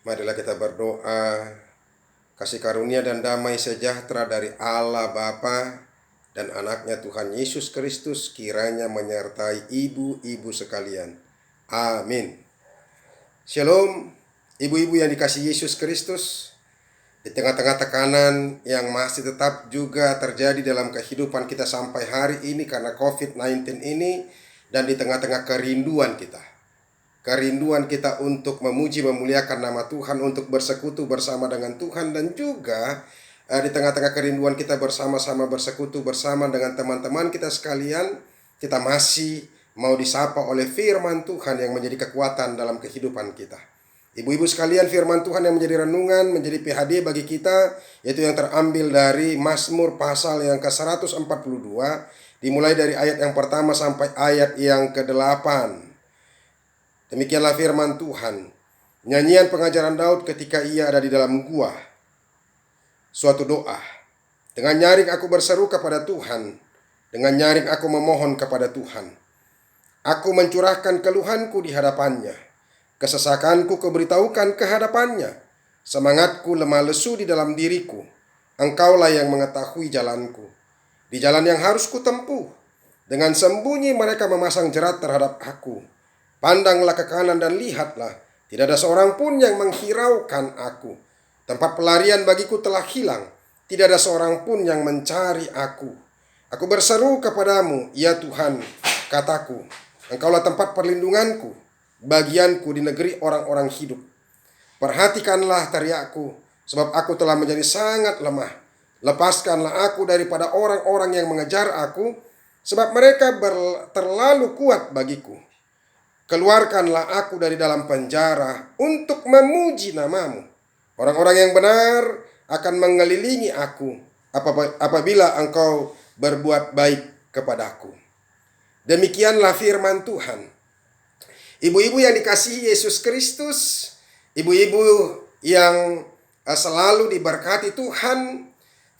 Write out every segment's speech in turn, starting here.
Marilah kita berdoa. Kasih karunia dan damai sejahtera dari Allah Bapa dan anaknya Tuhan Yesus Kristus kiranya menyertai ibu-ibu sekalian. Amin. Shalom, ibu-ibu yang dikasihi Yesus Kristus. Di tengah-tengah tekanan yang masih tetap juga terjadi dalam kehidupan kita sampai hari ini karena COVID-19 ini, dan di tengah-tengah kerinduan kita untuk memuji memuliakan nama Tuhan, untuk bersekutu bersama dengan Tuhan, dan juga di tengah-tengah kerinduan kita bersama-sama bersekutu bersama dengan teman-teman kita sekalian, kita masih mau disapa oleh firman Tuhan yang menjadi kekuatan dalam kehidupan kita. Ibu-ibu sekalian, firman Tuhan yang menjadi renungan, menjadi PHD bagi kita, yaitu yang terambil dari Mazmur pasal yang ke-142, dimulai dari ayat yang pertama sampai ayat yang ke-8. Demikianlah firman Tuhan. Nyanyian pengajaran Daud ketika ia ada di dalam gua. Suatu doa. Dengan nyaring aku berseru kepada Tuhan. Dengan nyaring aku memohon kepada Tuhan. Aku mencurahkan keluhanku di hadapannya. Kesesakanku kuberitahukan ke hadapannya. Semangatku lemah lesu di dalam diriku. Engkaulah yang mengetahui jalanku. Di jalan yang harus kutempuh. Dengan sembunyi mereka memasang jerat terhadap aku. Pandanglah ke kanan dan lihatlah, tidak ada seorang pun yang menghiraukan aku. Tempat pelarian bagiku telah hilang, tidak ada seorang pun yang mencari aku. Aku berseru kepadamu, ya Tuhan, kataku, Engkaulah tempat perlindunganku, bagianku di negeri orang-orang hidup. Perhatikanlah teriakku, sebab aku telah menjadi sangat lemah. Lepaskanlah aku daripada orang-orang yang mengejar aku, sebab mereka terlalu kuat bagiku. Keluarkanlah aku dari dalam penjara untuk memuji namamu. Orang-orang yang benar akan mengelilingi aku apabila engkau berbuat baik kepadaku. Demikianlah firman Tuhan. Ibu-ibu yang dikasihi Yesus Kristus, ibu-ibu yang selalu diberkati Tuhan,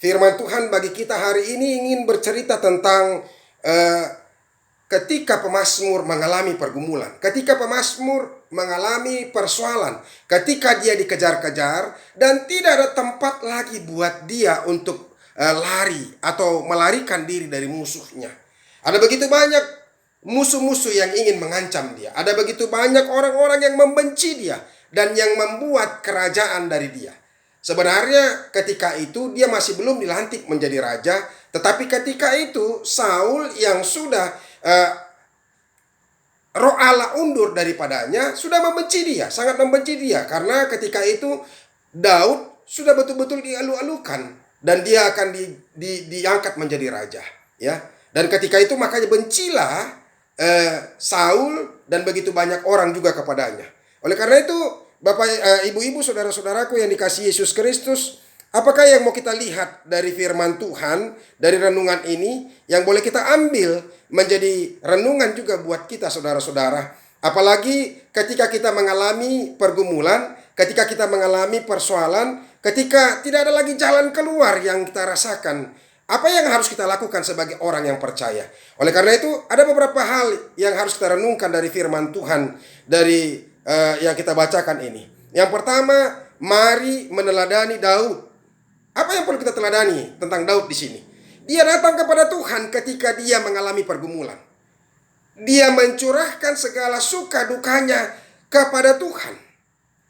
firman Tuhan bagi kita hari ini ingin bercerita tentang ketika pemazmur mengalami pergumulan, ketika pemazmur mengalami persoalan, ketika dia dikejar-kejar dan tidak ada tempat lagi buat dia untuk lari atau melarikan diri dari musuhnya. Ada begitu banyak musuh-musuh yang ingin mengancam dia. Ada begitu banyak orang-orang yang membenci dia dan yang membuat kerajaan dari dia. Sebenarnya ketika itu dia masih belum dilantik menjadi raja, tetapi ketika itu Saul yang sudah roh Allah undur daripadanya sudah membenci dia, sangat membenci dia, karena ketika itu Daud sudah betul-betul dialu-alukan dan dia akan diangkat menjadi raja, ya. Dan ketika itu makanya bencilah Saul dan begitu banyak orang juga kepadanya. Oleh karena itu, Bapak, Ibu-ibu, saudara-saudaraku yang dikasihi Yesus Kristus, apakah yang mau kita lihat dari firman Tuhan, dari renungan ini, yang boleh kita ambil menjadi renungan juga buat kita, saudara-saudara. Apalagi ketika kita mengalami pergumulan, ketika kita mengalami persoalan, ketika tidak ada lagi jalan keluar yang kita rasakan. Apa yang harus kita lakukan sebagai orang yang percaya? Oleh karena itu, ada beberapa hal yang harus kita renungkan dari firman Tuhan, dari yang kita bacakan ini. Yang pertama, mari meneladani Daud. Apa yang perlu kita teladani tentang Daud di sini? Dia datang kepada Tuhan ketika dia mengalami pergumulan. Dia mencurahkan segala suka dukanya kepada Tuhan.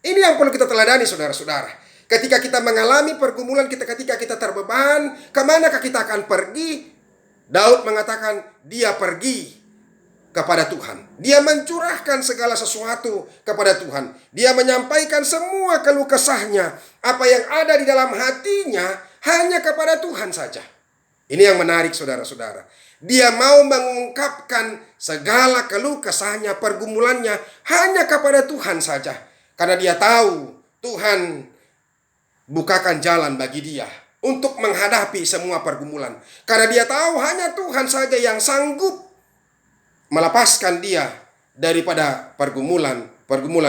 Ini yang perlu kita teladani, saudara-saudara. Ketika kita mengalami pergumulan, ketika kita terbeban, kemanakah kita akan pergi? Daud mengatakan dia pergi kepada Tuhan. Dia mencurahkan segala sesuatu kepada Tuhan. Dia menyampaikan semua keluh kesahnya, apa yang ada di dalam hatinya hanya kepada Tuhan saja. Ini yang menarik, saudara-saudara. Dia mau mengungkapkan segala keluh kesahnya, pergumulannya hanya kepada Tuhan saja. Karena dia tahu Tuhan bukakan jalan bagi dia untuk menghadapi semua pergumulan. Karena dia tahu hanya Tuhan saja yang sanggup melepaskan dia daripada pergumulan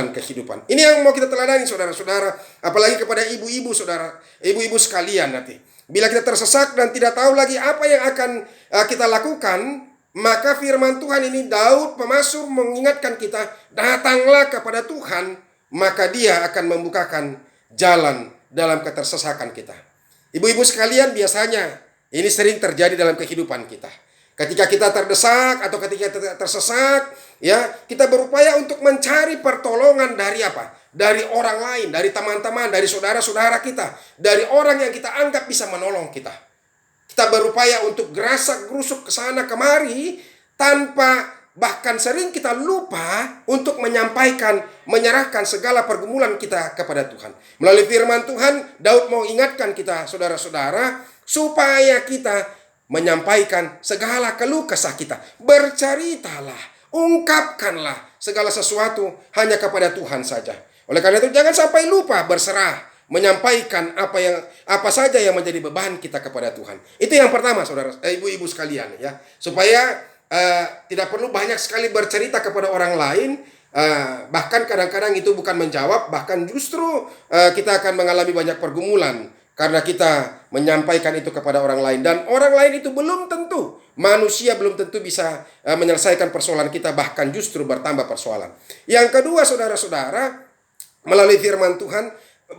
kehidupan. Ini yang mau kita teladani, saudara-saudara, apalagi kepada ibu-ibu, saudara, ibu-ibu sekalian nanti. Bila kita tersesat dan tidak tahu lagi apa yang akan kita lakukan, maka firman Tuhan ini, Daud pemazmur mengingatkan kita, datanglah kepada Tuhan maka dia akan membukakan jalan dalam ketersesakan kita. Ibu-ibu sekalian, biasanya ini sering terjadi dalam kehidupan kita. Ketika kita terdesak atau ketika kita tersesat, ya, kita berupaya untuk mencari pertolongan dari apa? Dari orang lain, dari teman-teman, dari saudara-saudara kita, dari orang yang kita anggap bisa menolong kita. Kita berupaya untuk gerasak-gerusuk ke sana kemari tanpa, bahkan sering kita lupa untuk menyampaikan, menyerahkan segala pergumulan kita kepada Tuhan. Melalui firman Tuhan, Daud mau ingatkan kita, saudara-saudara, supaya kita menyampaikan segala keluh kesah kita. Berceritalah, ungkapkanlah segala sesuatu hanya kepada Tuhan saja. Oleh karena itu jangan sampai lupa berserah, menyampaikan apa saja yang menjadi beban kita kepada Tuhan. Itu yang pertama, saudara, ibu-ibu sekalian, ya, supaya tidak perlu banyak sekali bercerita kepada orang lain. Bahkan kadang-kadang itu bukan menjawab, bahkan justru kita akan mengalami banyak pergumulan karena kita menyampaikan itu kepada orang lain. Dan orang lain itu belum tentu, manusia belum tentu bisa menyelesaikan persoalan kita, bahkan justru bertambah persoalan. Yang kedua, saudara-saudara, melalui firman Tuhan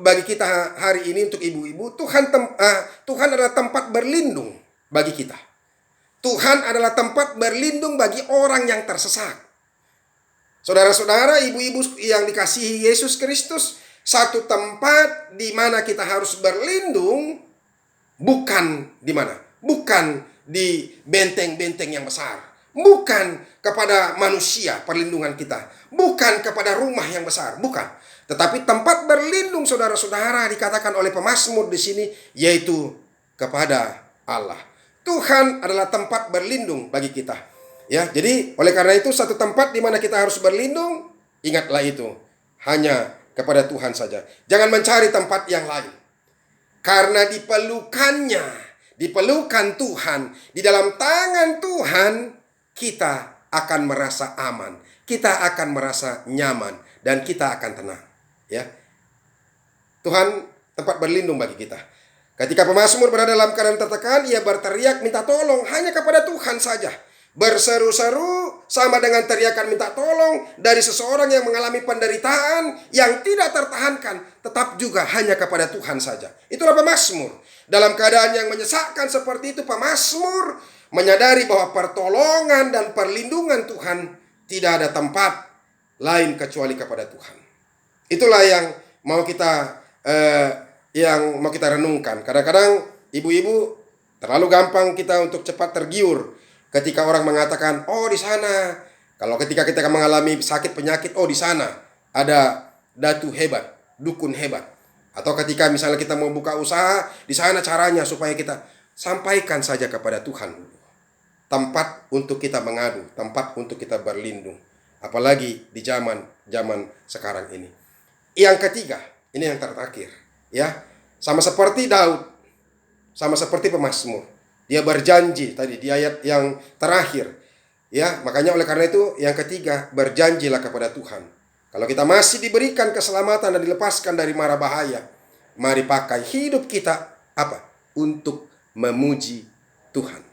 bagi kita hari ini untuk ibu-ibu, Tuhan adalah tempat berlindung bagi kita. Tuhan adalah tempat berlindung bagi orang yang tersesat. Saudara-saudara, ibu-ibu yang dikasihi Yesus Kristus, satu tempat di mana kita harus berlindung bukan di mana? Bukan di benteng-benteng yang besar. Bukan kepada manusia perlindungan kita. Bukan kepada rumah yang besar, bukan. Tetapi tempat berlindung, saudara-saudara, dikatakan oleh pemazmur di sini, yaitu kepada Allah. Tuhan adalah tempat berlindung bagi kita. Ya, jadi oleh karena itu satu tempat di mana kita harus berlindung, ingatlah itu, hanya kepada Tuhan saja. Jangan mencari tempat yang lain. Karena dipelukan Tuhan, di dalam tangan Tuhan, kita akan merasa aman, kita akan merasa nyaman, dan kita akan tenang. Ya, Tuhan tempat berlindung bagi kita. Ketika pemazmur berada dalam keadaan tertekan, ia berteriak minta tolong hanya kepada Tuhan saja. Berseru-seru sama dengan teriakan minta tolong dari seseorang yang mengalami penderitaan yang tidak tertahankan, tetap juga hanya kepada Tuhan saja. Itulah pemazmur. Dalam keadaan yang menyesakkan seperti itu, pemazmur menyadari bahwa pertolongan dan perlindungan Tuhan tidak ada tempat lain kecuali kepada Tuhan. Itulah yang mau kita renungkan. Kadang-kadang ibu-ibu terlalu gampang kita untuk cepat tergiur ketika orang mengatakan, oh di sana, kalau ketika kita mengalami sakit penyakit, oh di sana ada datu hebat, dukun hebat. Atau ketika misalnya kita mau buka usaha, di sana caranya, supaya kita sampaikan saja kepada Tuhan. Tempat untuk kita mengadu, tempat untuk kita berlindung. Apalagi di zaman sekarang ini. Yang ketiga, ini yang terakhir, ya, sama seperti Daud, sama seperti pemazmur. Dia berjanji tadi di ayat yang terakhir. Ya, makanya oleh karena itu yang ketiga, berjanjilah kepada Tuhan. Kalau kita masih diberikan keselamatan dan dilepaskan dari mara bahaya, mari pakai hidup kita apa? Untuk memuji Tuhan.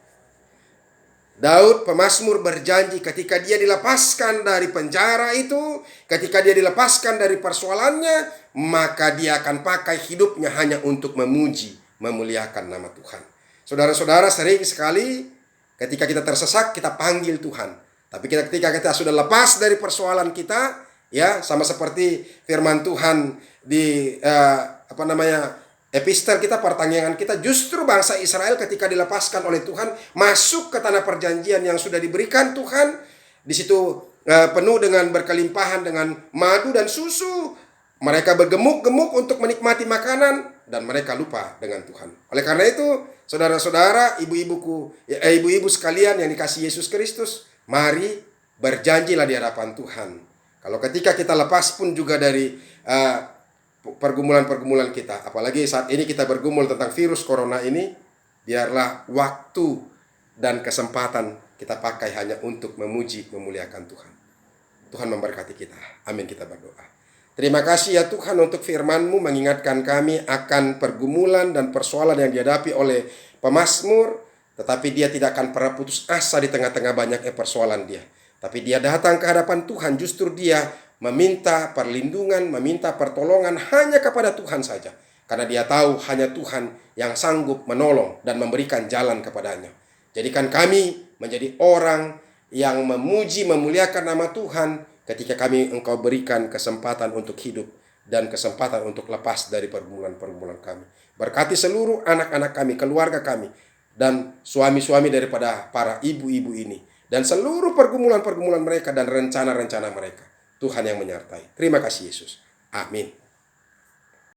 Daud pemazmur berjanji ketika dia dilepaskan dari penjara itu, ketika dia dilepaskan dari persoalannya, maka dia akan pakai hidupnya hanya untuk memuji, memuliakan nama Tuhan. Saudara-saudara, sering sekali ketika kita tersesat, kita panggil Tuhan. Tapi ketika kita sudah lepas dari persoalan kita, ya, sama seperti firman Tuhan di epistel kita, pertanyaan kita, justru bangsa Israel ketika dilepaskan oleh Tuhan masuk ke tanah perjanjian yang sudah diberikan Tuhan, di situ penuh dengan berkelimpahan dengan madu dan susu. Mereka bergemuk-gemuk untuk menikmati makanan dan mereka lupa dengan Tuhan. Oleh karena itu, saudara-saudara, ibu-ibu sekalian yang dikasihi Yesus Kristus, mari berjanjilah di hadapan Tuhan. Kalau ketika kita lepas pun juga dari pergumulan-pergumulan kita, apalagi saat ini kita bergumul tentang virus corona ini, biarlah waktu dan kesempatan kita pakai hanya untuk memuji, memuliakan Tuhan. Tuhan memberkati kita. Amin, kita berdoa. Terima kasih ya Tuhan untuk firman-Mu mengingatkan kami akan pergumulan dan persoalan yang dihadapi oleh pemazmur, tetapi dia tidak akan pernah putus asa di tengah-tengah banyaknya persoalan dia. Tapi dia datang ke hadapan Tuhan, justru dia meminta perlindungan, meminta pertolongan hanya kepada Tuhan saja. Karena dia tahu hanya Tuhan yang sanggup menolong dan memberikan jalan kepadanya. Jadikan kami menjadi orang yang memuji, memuliakan nama Tuhan ketika Engkau berikan kesempatan untuk hidup dan kesempatan untuk lepas dari pergumulan-pergumulan kami. Berkati seluruh anak-anak kami, keluarga kami, dan suami-suami daripada para ibu-ibu ini, dan seluruh pergumulan-pergumulan mereka dan rencana-rencana mereka. Tuhan yang menyertai. Terima kasih Yesus. Amin.